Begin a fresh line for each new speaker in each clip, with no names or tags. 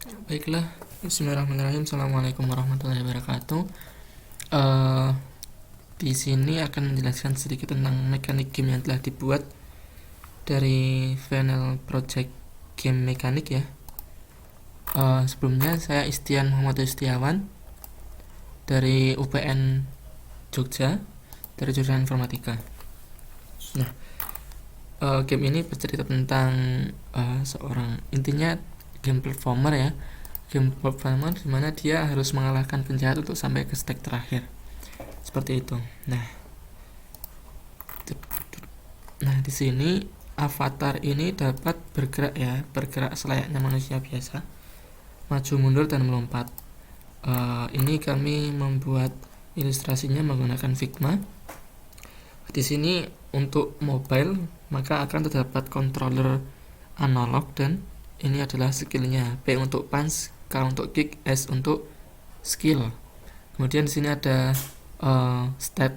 Baiklah, Bismillahirrahmanirrahim. Assalamualaikum warahmatullahi wabarakatuh. Eh, di sini akan menjelaskan sedikit tentang mekanik game yang telah dibuat dari Final Project Game Mekanik ya. Sebelumnya saya Istian Muhammad Istiawan dari UPN Jogja dari jurusan Informatika. Nah, game ini bercerita tentang seorang, intinya game platformer ya. Game platformer dimana dia harus mengalahkan penjahat untuk sampai ke stage terakhir, seperti itu. Nah di sini avatar ini dapat bergerak ya, bergerak selayaknya manusia biasa, maju mundur dan melompat. Ini kami membuat ilustrasinya menggunakan Figma. Di sini untuk mobile maka akan terdapat controller analog, dan ini adalah skillnya: P untuk punch, K untuk kick, S untuk skill. Kemudian di sini ada stat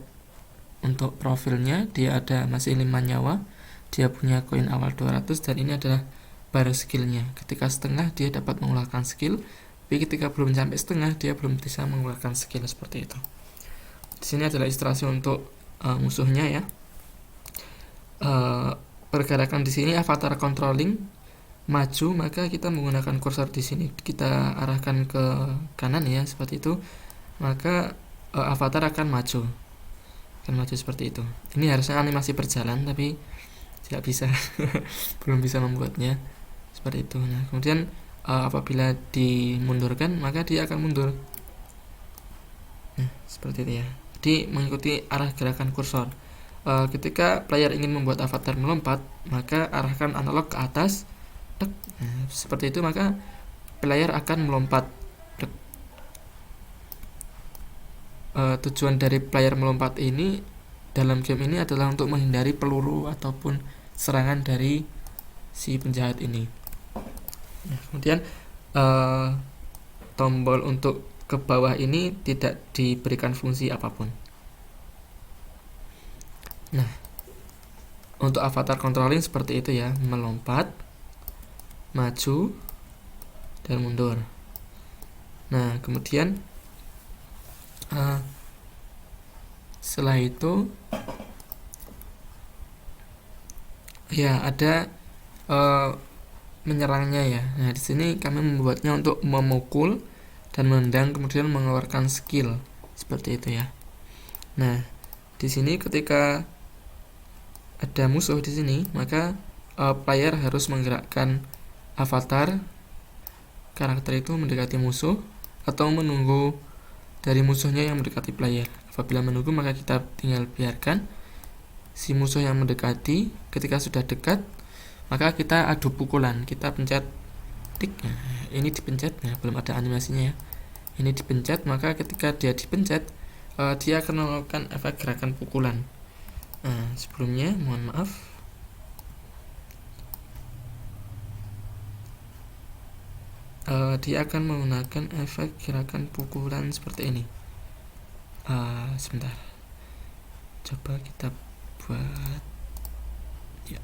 untuk profilnya, dia ada masih 5 nyawa, dia punya koin awal 200, dan ini adalah bar skillnya. Ketika setengah dia dapat mengeluarkan skill, tapi ketika belum sampai setengah dia belum bisa mengeluarkan skill, seperti itu. Di sini adalah ilustrasi untuk musuhnya ya. Pergerakan di sini avatar controlling maju, maka kita menggunakan kursor di sini kita arahkan ke kanan ya, seperti itu, maka avatar akan maju seperti itu. Ini harusnya animasi berjalan tapi tidak bisa belum bisa membuatnya seperti itu. Nah kemudian apabila dimundurkan maka dia akan mundur. Nah seperti itu ya, jadi mengikuti arah gerakan kursor. Ketika player ingin membuat avatar melompat, maka arahkan analog ke atas. Nah, seperti itu, maka player akan melompat. Tujuan dari player melompat ini dalam game ini adalah untuk menghindari peluru ataupun serangan dari si penjahat ini. Nah, kemudian tombol untuk ke bawah ini tidak diberikan fungsi apapun. Nah, untuk avatar controlling seperti itu ya, melompat, maju, dan mundur. Nah kemudian setelah itu ya ada menyerangnya ya. Nah di sini kami membuatnya untuk memukul dan menendang, kemudian mengeluarkan skill seperti itu ya. Nah di sini ketika ada musuh di sini, maka player harus menggerakkan avatar karakter itu mendekati musuh atau menunggu dari musuhnya yang mendekati player. Apabila menunggu maka kita tinggal biarkan si musuh yang mendekati. Ketika sudah dekat maka kita adu pukulan, kita pencet tik. Nah, ini dipencet, nah belum ada animasinya ya. Ini dipencet, maka ketika dia dipencet dia akan melakukan efek gerakan pukulan. Sebelumnya mohon maaf, dia akan menggunakan efek gerakan pukulan seperti ini. Sebentar, coba kita buat ya.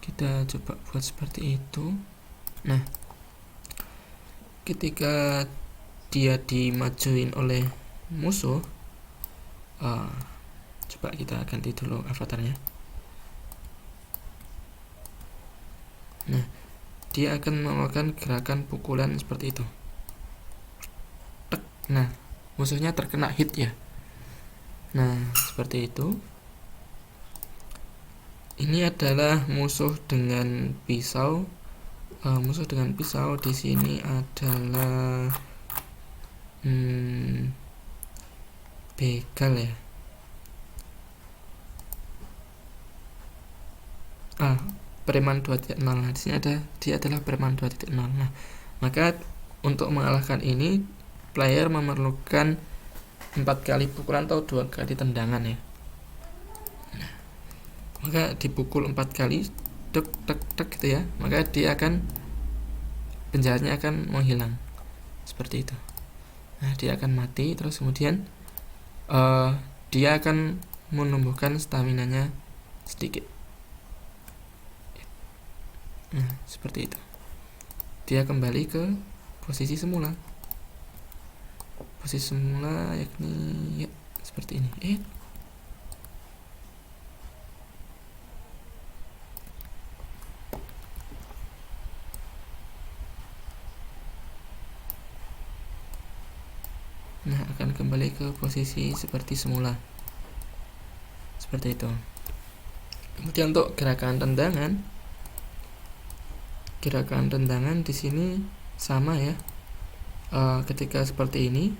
Kita coba buat seperti itu. Nah ketika dia dimajuin oleh musuh, coba kita ganti dulu avatarnya. Nah dia akan melakukan gerakan pukulan seperti itu. Nah musuhnya terkena hit ya. Nah seperti itu. Ini adalah musuh dengan pisau. Musuh dengan pisau di sini adalah begal ya. Preman 2.0. Nah, di sini dia adalah Preman 2.0. Nah, maka untuk mengalahkan ini player memerlukan 4 kali pukulan atau 2 kali tendangan ya. Nah, maka dipukul 4 kali, dek dek dek gitu ya, maka dia akan, penjahatnya akan menghilang seperti itu. Nah, dia akan mati, terus kemudian dia akan menumbuhkan stamina-nya sedikit. Nah, seperti itu. Dia kembali ke posisi semula. Posisi semula yakni ya seperti ini. Nah, akan kembali ke posisi seperti semula. Seperti itu. Kemudian untuk gerakan tendangan di sini sama ya. Ketika seperti ini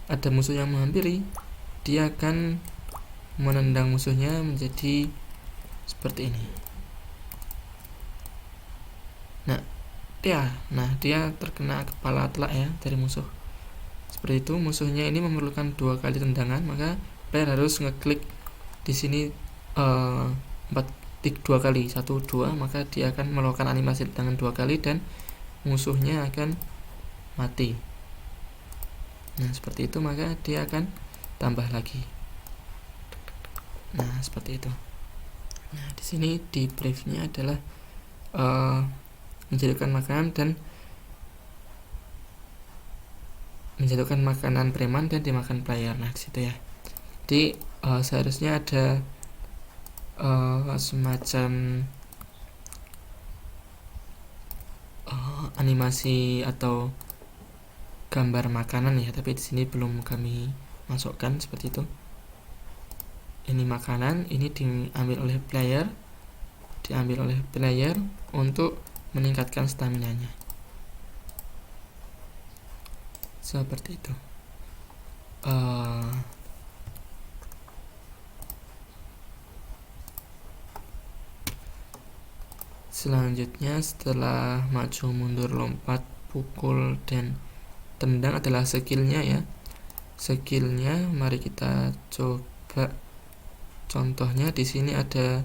ada musuh yang menghampiri, dia akan menendang musuhnya menjadi seperti ini. Nah, dia terkena kepala telak ya dari musuh. Seperti itu, musuhnya ini memerlukan 2 kali tendangan, maka player harus ngeklik di sini 2 kali, 1, 2, maka dia akan melakukan animasi tendangan 2 kali dan musuhnya akan mati. Nah, seperti itu, maka dia akan tambah lagi. Nah, seperti itu. Nah, di sini di briefnya adalah menjatuhkan makanan dan menjatuhkan makanan preman dan dimakan player. Nah, di situ ya. Jadi seharusnya ada semacam animasi atau gambar makanan ya, tapi di sini belum kami masukkan seperti itu. Ini makanan, ini diambil oleh player untuk meningkatkan stamina-nya. Seperti itu. Selanjutnya setelah maju mundur, lompat, pukul dan tendang adalah skillnya ya. Skillnya mari kita coba. Contohnya di sini ada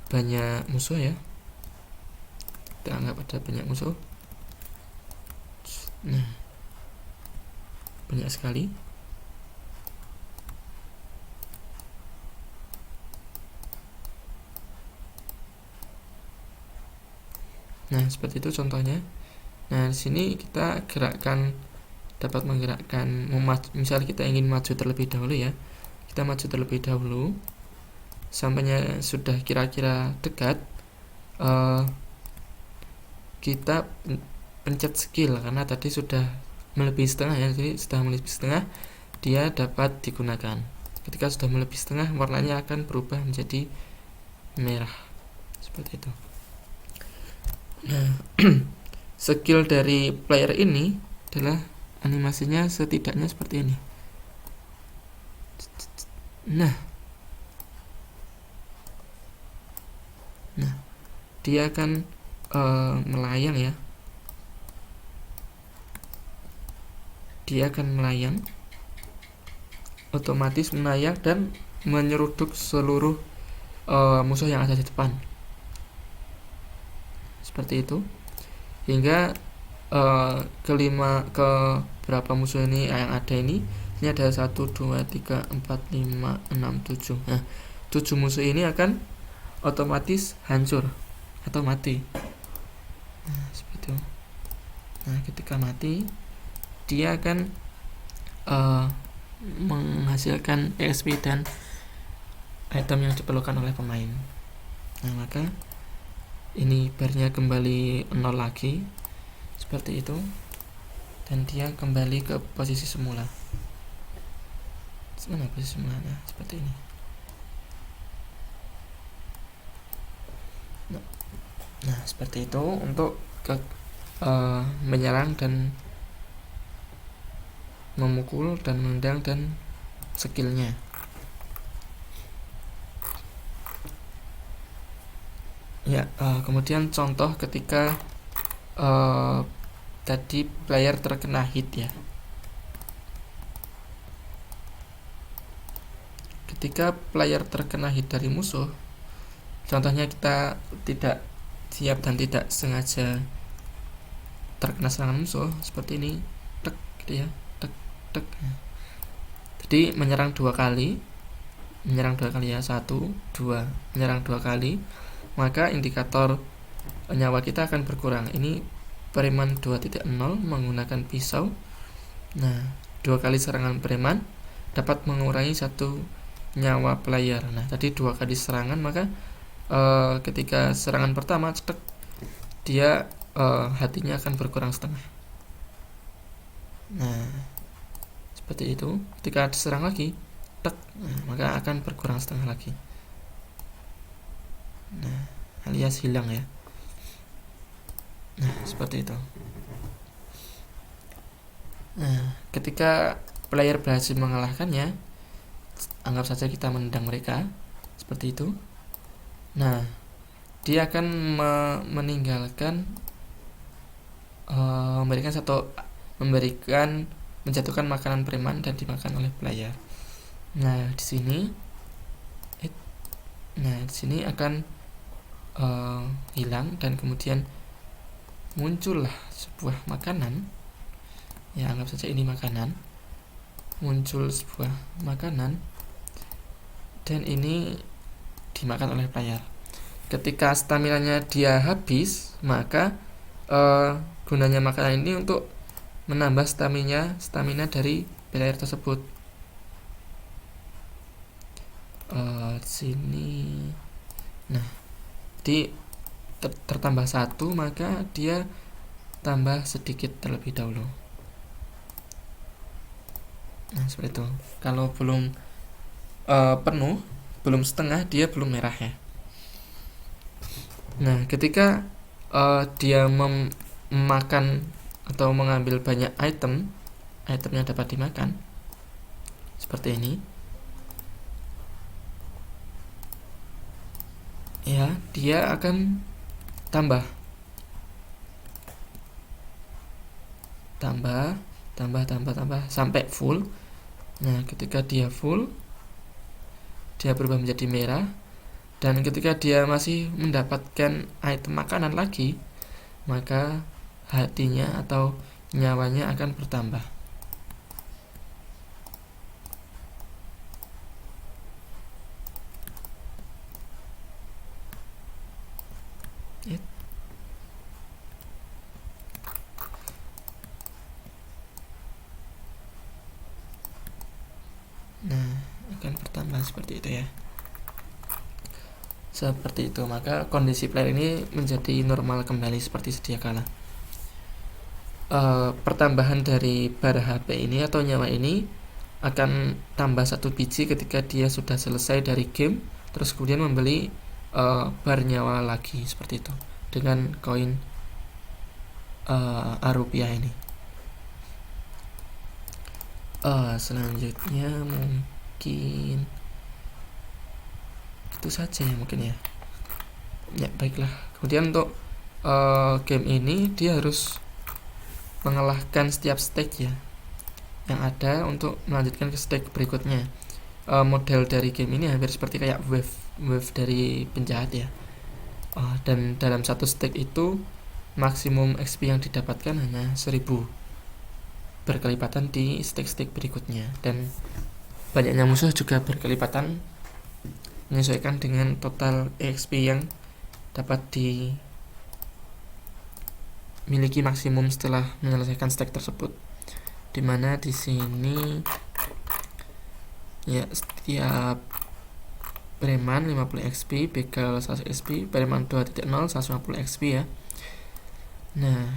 banyak musuh ya. Kita anggap ada banyak musuh. Nah, banyak sekali. Nah, seperti itu contohnya. Nah, di sini kita dapat menggerakkan, misal kita ingin maju terlebih dahulu ya. Kita maju terlebih dahulu sampainya sudah kira-kira dekat, kita pencet skill karena tadi sudah melebihi setengah ya. Jadi sudah melebihi setengah, dia dapat digunakan. Ketika sudah melebihi setengah, warnanya akan berubah menjadi merah seperti itu. Nah, skill dari player ini adalah animasinya setidaknya seperti ini. Nah, dia akan melayang ya. Dia akan melayang, otomatis melayang dan menyeruduk seluruh musuh yang ada di depan. Seperti itu. Hingga ke berapa musuh ini yang ada ini ada 1, 2, 3, 4, 5, 6, 7. Nah, 7 musuh ini akan otomatis hancur atau mati. Nah, seperti itu. Nah, ketika mati, dia akan menghasilkan EXP dan item yang diperlukan oleh pemain. Nah, maka ini barnya kembali 0 lagi seperti itu, dan dia kembali ke posisi semula. Mana posisi semula? Nah, seperti ini. Nah, seperti itu untuk menyerang dan memukul dan menendang dan skillnya. Ya, kemudian contoh ketika tadi player terkena hit ya. ketika player terkena hit dari musuh, contohnya kita tidak siap dan tidak sengaja terkena serangan musuh seperti ini, tek gitu ya, tek tek. Jadi menyerang dua kali ya, 1, 2, menyerang 2 kali, maka indikator nyawa kita akan berkurang. Ini preman 2.0 menggunakan pisau. Nah, 2 kali serangan preman dapat mengurangi 1 nyawa player. Nah, tadi 2 kali serangan, maka ketika serangan pertama cetek, dia hatinya akan berkurang setengah. Nah, seperti itu. Ketika diserang lagi, tek, maka akan berkurang setengah lagi. Nah, alias hilang ya. Nah, seperti itu. Nah, ketika player berhasil mengalahkannya, anggap saja kita menendang mereka seperti itu. Nah, dia akan menjatuhkan makanan preman dan dimakan oleh player. Nah, di sini akan hilang dan kemudian muncullah sebuah makanan. Ya, anggap saja ini makanan. Muncul sebuah makanan dan ini dimakan oleh player. Ketika staminanya dia habis, maka gunanya makanan ini untuk menambah stamina dari player tersebut. Di sini, nah, tertambah 1, maka dia tambah sedikit terlebih dahulu. Nah, seperti itu. Kalau belum penuh, belum setengah, dia belum merah ya. Nah, ketika dia memakan atau mengambil banyak itemnya dapat dimakan seperti ini ya, dia akan tambah sampai full. Nah, ketika dia full, dia berubah menjadi merah, dan ketika dia masih mendapatkan item makanan lagi, maka hatinya atau nyawanya akan bertambah. Nah, akan bertambah seperti itu ya. Seperti itu, maka kondisi player ini menjadi normal kembali seperti sedia kala. Pertambahan dari bar HP ini atau nyawa ini akan tambah 1 biji ketika dia sudah selesai dari game, terus kemudian membeli bar nyawa lagi seperti itu dengan koin rupiah ini. Selanjutnya mungkin itu saja ya mungkin ya. Ya, baiklah. Kemudian untuk game ini dia harus mengalahkan setiap stage ya yang ada untuk melanjutkan ke stage berikutnya. Model dari game ini hampir seperti kayak wave dari penjahat ya. Dan dalam satu stage itu maksimum XP yang didapatkan hanya 1000, berkelipatan di stage berikutnya, dan banyaknya musuh juga berkelipatan menyesuaikan dengan total XP yang dapat dimiliki maksimum setelah menyelesaikan stack tersebut. Dimana di sini ya setiap preman 50 XP, begal 100 XP, preman 2.0 150 XP ya. Nah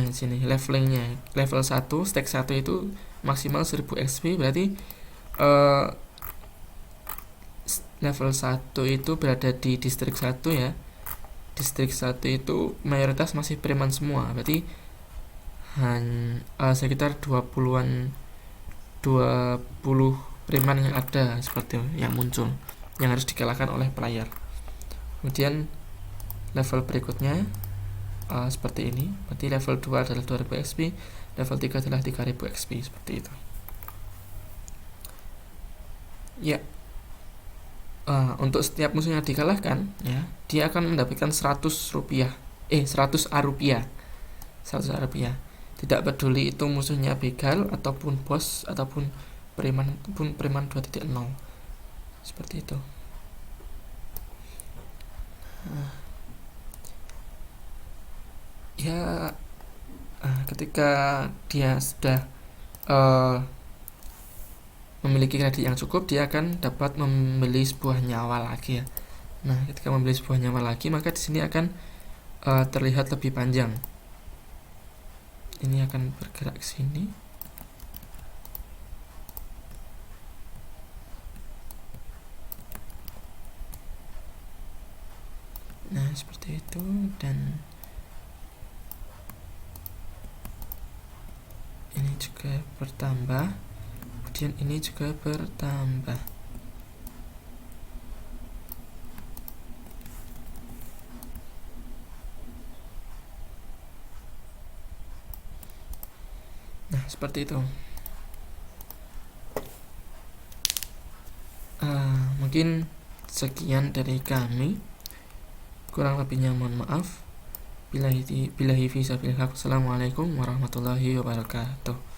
di sini levelingnya level 1, stack 1 itu maksimal 1000 XP, berarti level 1 itu berada di distrik 1 ya. Distrik 1 itu mayoritas masih preman semua, berarti sekitar 20 preman yang ada seperti yang muncul, yang harus dikalahkan oleh player. Kemudian level berikutnya seperti ini, berarti level 2 adalah 2000 XP, level 3 adalah 3000 XP seperti itu. Ya, untuk setiap musuh yang dikalahkan ya, dia akan mendapatkan 100 rupiah 100 A rupiah 100 A rupiah. Tidak peduli itu musuhnya begal ataupun bos ataupun preman 2.0, seperti itu. Ya, ketika dia sudah memiliki kredit yang cukup, dia akan dapat membeli sebuah nyawa lagi ya. Nah, ketika membeli sebuah nyawa lagi, maka di sini akan terlihat lebih panjang. Ini akan bergerak ke sini. Nah, seperti itu, dan ini juga bertambah, kemudian ini juga bertambah. Nah, seperti itu. Mungkin sekian dari kami, kurang lebihnya mohon maaf. Billahi fisabilillah. Assalamualaikum warahmatullahi wabarakatuh.